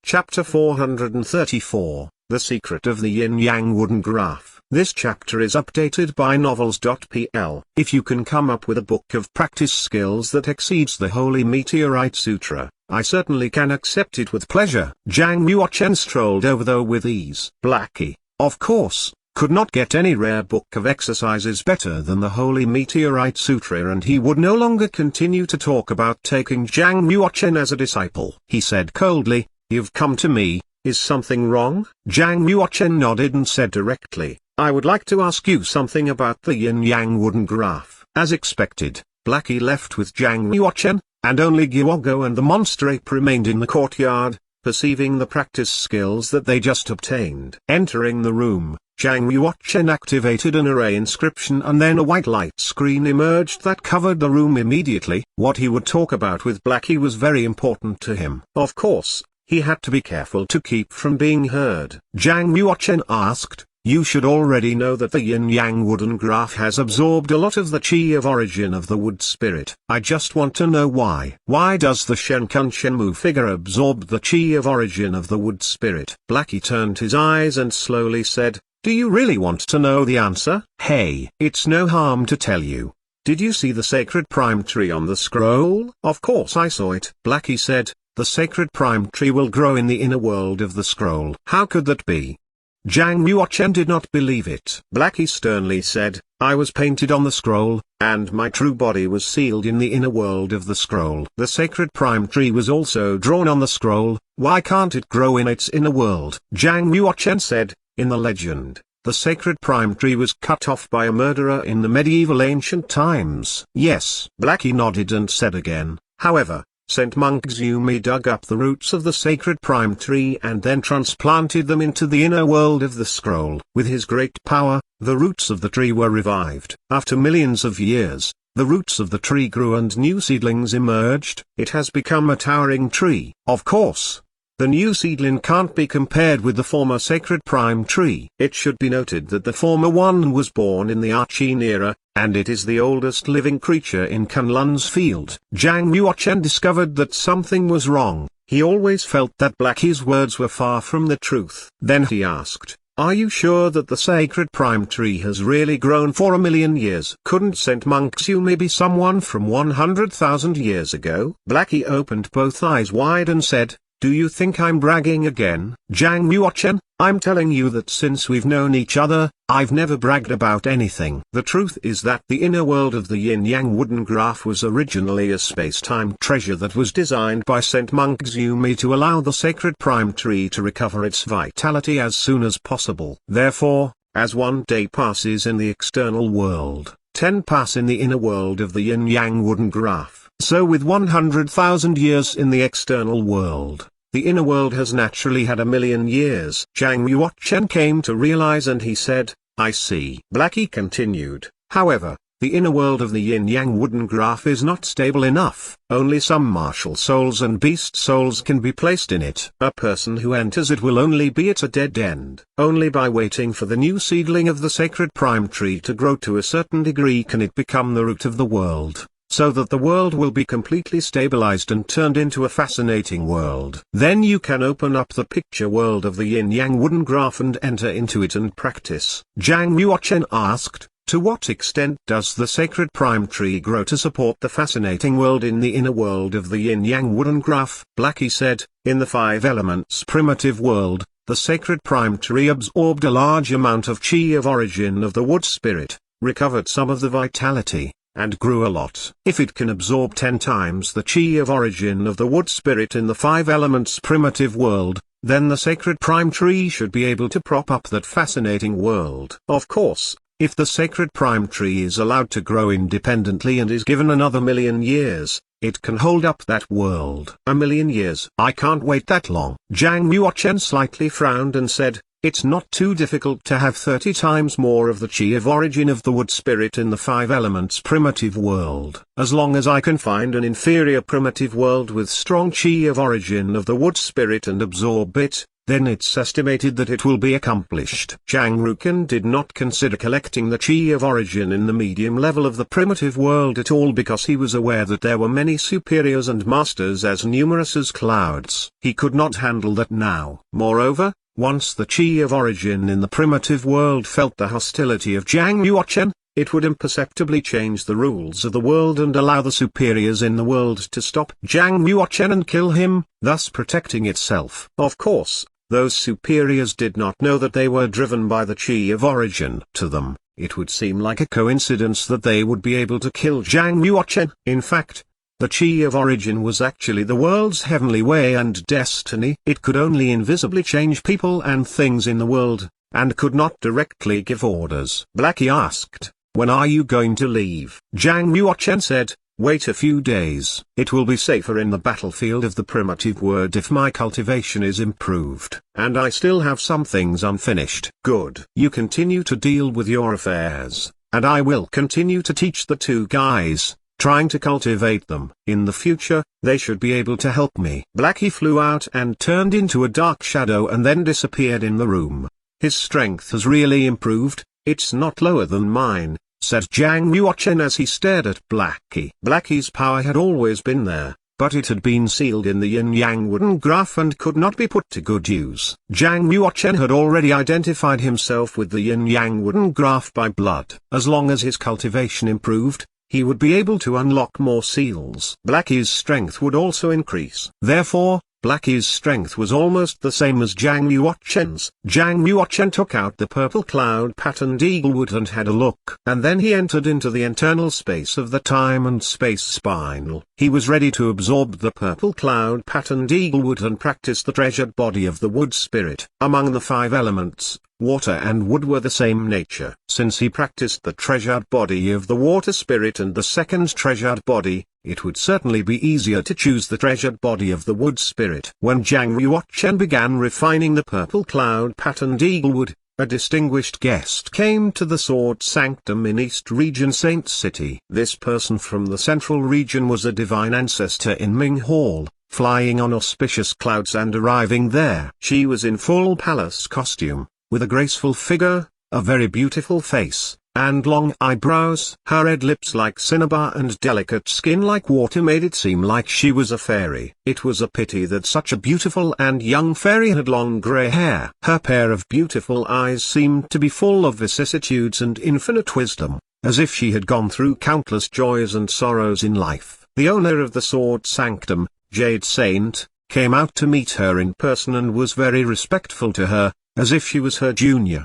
Chapter 434, The Secret of the Yin-Yang Wooden Graph. This chapter is updated by Novels.pl. If you can come up with a book of practice skills that exceeds the Holy Meteorite Sutra, I certainly can accept it with pleasure. Zhang Yuochen strolled over though with ease. Blackie, of course, could not get any rare book of exercises better than the Holy Meteorite Sutra, and he would no longer continue to talk about taking Zhang Yuochen as a disciple. He said coldly, "You've come to me, is something wrong?" Zhang Yuochen nodded and said directly, "I would like to ask you something about the yin-yang wooden graph." As expected, Blackie left with Zhang Yuochen, and only Gyuogo and the monster ape remained in the courtyard, perceiving the practice skills that they just obtained. Entering the room, Zhang Yuochen activated an array inscription, and then a white light screen emerged that covered the room immediately. What he would talk about with Blackie was very important to him. Of course, he had to be careful to keep from being heard. Zhang Yuochen asked, "You should already know that the yin-yang wooden graph has absorbed a lot of the chi of origin of the wood spirit. I just want to know why. Why does the Shenkun Shenmue figure absorb the chi of origin of the wood spirit?" Blackie turned his eyes and slowly said, "Do you really want to know the answer? Hey, it's no harm to tell you. Did you see the sacred prime tree on the scroll?" "Of course I saw it," Blackie said. "The sacred prime tree will grow in the inner world of the scroll." "How could that be?" Zhang Yuochen did not believe it. Blackie sternly said, "I was painted on the scroll, and my true body was sealed in the inner world of the scroll. The sacred prime tree was also drawn on the scroll. Why can't it grow in its inner world?" Zhang Yuochen said, "In the legend, the sacred prime tree was cut off by a murderer in the medieval ancient times." "Yes." Blackie nodded and said again, "However, Saint Monk Xumi dug up the roots of the sacred prime tree and then transplanted them into the inner world of the scroll. With his great power, the roots of the tree were revived. After millions of years, the roots of the tree grew and new seedlings emerged. It has become a towering tree. Of course, the new seedling can't be compared with the former sacred prime tree. It should be noted that the former one was born in the Archean era, and it is the oldest living creature in Kunlun's field." Zhang Yuochen discovered that something was wrong. He always felt that Blackie's words were far from the truth. Then he asked, "Are you sure that the sacred prime tree has really grown for 1,000,000 years? Couldn't Saint Monk Xumi be someone from 100,000 years ago?" Blackie opened both eyes wide and said, "Do you think I'm bragging again?" "Zhang Yuochen, I'm telling you that since we've known each other, I've never bragged about anything. The truth is that the inner world of the yin-yang wooden graph was originally a space-time treasure that was designed by Saint Monk Xumi to allow the sacred prime tree to recover its vitality as soon as possible. Therefore, as one day passes in the external world, 10 pass in the inner world of the yin-yang wooden graph. So with 100,000 years in the external world, the inner world has naturally had 1,000,000 years. Zhang Yuochen came to realize, and he said, "I see." Blackie continued, "However, the inner world of the yin-yang wooden graph is not stable enough. Only some martial souls and beast souls can be placed in it. A person who enters it will only be at a dead end. Only by waiting for the new seedling of the sacred prime tree to grow to a certain degree can it become the root of the world, so that the world will be completely stabilized and turned into a fascinating world. Then you can open up the picture world of the yin-yang wooden graph and enter into it and practice." Zhang Yuochen asked, "To what extent does the sacred prime tree grow to support the fascinating world in the inner world of the yin-yang wooden graph?" Blackie said, "In the 5 elements primitive world, the sacred prime tree absorbed a large amount of chi of origin of the wood spirit, recovered some of the vitality, and grew a lot. If it can absorb 10 times the chi of origin of the wood spirit in the 5 elements primitive world, then the sacred prime tree should be able to prop up that fascinating world. Of course, if the sacred prime tree is allowed to grow independently and is given another 1,000,000 years, it can hold up that world." "1,000,000 years? I can't wait that long." Zhang Yuochen slightly frowned and said, "It's not too difficult to have 30 times more of the chi of origin of the wood spirit in the 5 elements primitive world. As long as I can find an inferior primitive world with strong chi of origin of the wood spirit and absorb it, then it's estimated that it will be accomplished. Zhang Ruken did not consider collecting the Chi of Origin in the medium level of the primitive world at all because he was aware that there were many superiors and masters as numerous as clouds. He could not handle that now. Moreover, once the Chi of Origin in the primitive world felt the hostility of Zhang Yuochen, it would imperceptibly change the rules of the world and allow the superiors in the world to stop Zhang Yuochen and kill him, thus protecting itself. Of course, those superiors did not know that they were driven by the Chi of Origin. To them, it would seem like a coincidence that they would be able to kill Zhang Yuochen. In fact, the Chi of Origin was actually the world's heavenly way and destiny. It could only invisibly change people and things in the world, and could not directly give orders. Blackie asked, "When are you going to leave?" Zhang Yuochen said, "Wait a few days. It will be safer in the battlefield of the primitive world if my cultivation is improved. And I still have some things unfinished." "Good. You continue to deal with your affairs, and I will continue to teach the two guys, trying to cultivate them. In the future, they should be able to help me." Blackie flew out and turned into a dark shadow and then disappeared in the room. "His strength has really improved, it's not lower than mine," said Zhang Yuochen as he stared at Blackie. Blackie's power had always been there, but it had been sealed in the yin-yang wooden graph and could not be put to good use. Zhang Yuochen had already identified himself with the yin-yang wooden graph by blood. As long as his cultivation improved, he would be able to unlock more seals. Blackie's strength would also increase. Therefore, Blackie's strength was almost the same as Zhang Yuochen's. Zhang Yuochen took out the purple cloud-patterned eaglewood and had a look. And then he entered into the internal space of the time and space spinal. He was ready to absorb the purple cloud-patterned eaglewood and practice the treasured body of the wood spirit. Among the 5 elements, water and wood were the same nature. Since he practiced the treasured body of the water spirit and the second treasured body, it would certainly be easier to choose the treasured body of the wood spirit. When Zhang Yuochen began refining the purple cloud-patterned eaglewood, a distinguished guest came to the Sword Sanctum in East Region Saint City. This person from the central region was a divine ancestor in Ming Hall, flying on auspicious clouds and arriving there. She was in full palace costume, with a graceful figure, a very beautiful face, and long eyebrows. Her red lips like cinnabar and delicate skin like water made it seem like she was a fairy. It was a pity that such a beautiful and young fairy had long grey hair. Her pair of beautiful eyes seemed to be full of vicissitudes and infinite wisdom, as if she had gone through countless joys and sorrows in life. The owner of the Sword Sanctum, Jade Saint, came out to meet her in person and was very respectful to her, as if she was her junior.